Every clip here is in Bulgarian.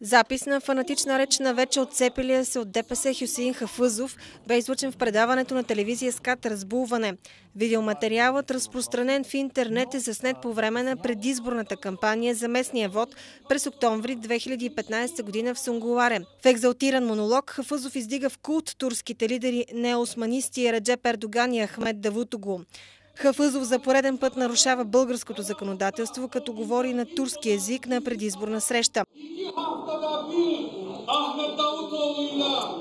Запис на фанатична реч на вече отцепилия се от ДПС Хюсеин Хафъзов бе излъчен в предаването на телевизия СКАТ "Разбулване". Видеоматериалът, разпространен в интернет, е заснет по време на предизборната кампания за местния вод през октомври 2015 година в Сунгурларе. В екзалтиран монолог Хафъзов издига в култ турските лидери неоосманисти Реджеп Ердоган и Ахмет Давутоглу. Хафъзов за пореден път нарушава българското законодателство, като говори на турски език на предизборна среща. Ahmet Davutoğlu'yla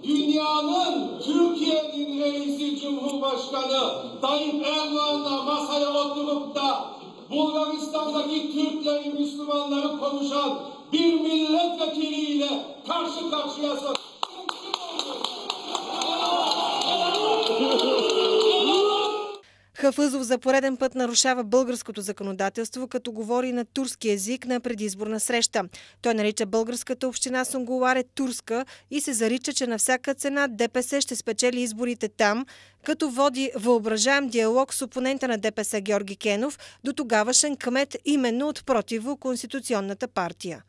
dünyanın Türkiye'nin reisi Cumhurbaşkanı Tayyip Erdoğan'la masaya oturup da Bulgaristan'daki Türkleri, Müslümanları konuşan bir milletvekiliyle karşı karşıyasın. Хафъзов за пореден път нарушава българското законодателство, като говори на турски език на предизборна среща. Той нарича българската община Сунгурларе турска и се зарича, че на всяка цена ДПС ще спечели изборите там, като води въображаем диалог с опонента на ДПС Георги Кенов, до тогавашен кмет именно от противоконституционната партия.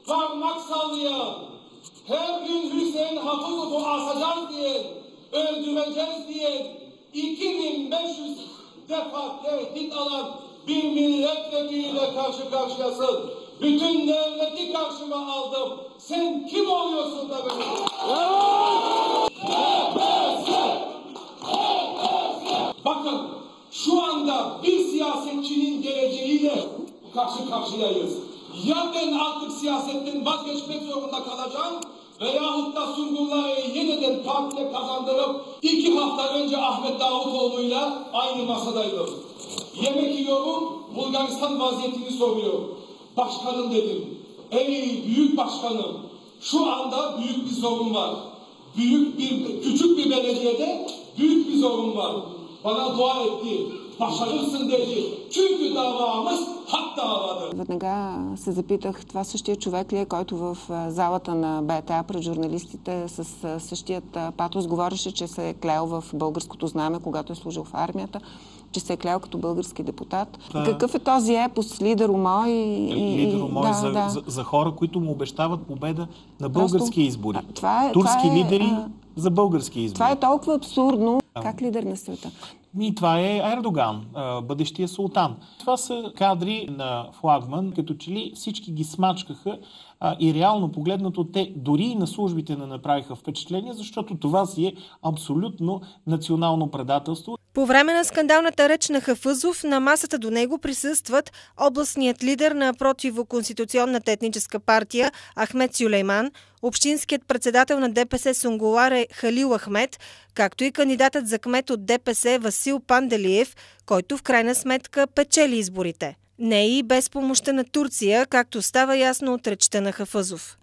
Parmak sallayan, her gün Hüseyin Hafızov'u asacağız diyen, öldüreceğiz diyen, 2500 defa tehdit alan bir milletvekiliyle karşı karşıyasın. Bütün devleti karşıma aldım. Sen kim oluyorsun da böyle? Bakın, şu anda bir siyasetçinin geleceğiyle karşı karşıyayız. Ya ben artık siyasetten vazgeçmek zorunda kalacağım veyahut da Suнгурлаre'yi yeniden partiye kazandırıp 2 hafta önce Ahmet Davutoğlu'yla aynı masadaydım. Yemek yiyorum, Bulgaristan vaziyetini soruyorum. Başkanım dedim, ey büyük başkanım, şu anda büyük bir sorun var. Küçük bir belediyede büyük bir sorun var. Bana dua etti. Başarırsın dedi. Çünkü davamız hak davadır. Веднага се запитах, това същия човек ли е, който в залата на БТА пред журналистите с същият патос говореше, че се е клел в българското знаме, когато е служил в армията, че се е клел като български депутат. Да. Какъв е този епос Лидер у мой? Лидер у мой за хора, които му обещават победа на български избори. Турски лидери за български избори. Това е толкова абсурдно. Как лидер на света? И това е Ердоган, бъдещия султан. Това са кадри на флагман, като че ли всички ги смачкаха и реално погледнато те дори и на службите не направиха впечатление, защото това си е абсолютно национално предателство. По време на скандалната реч на Хафъзов на масата до него присъстват областният лидер на противоконституционната етническа партия Ахмет Сюлейман, общинският председател на ДПС Сунгурларе Халил Ахмет, както и кандидатът за кмет от ДПС Васил Панделиев, който в крайна сметка печели изборите. Не и без помощта на Турция, както става ясно от речта на Хафъзов.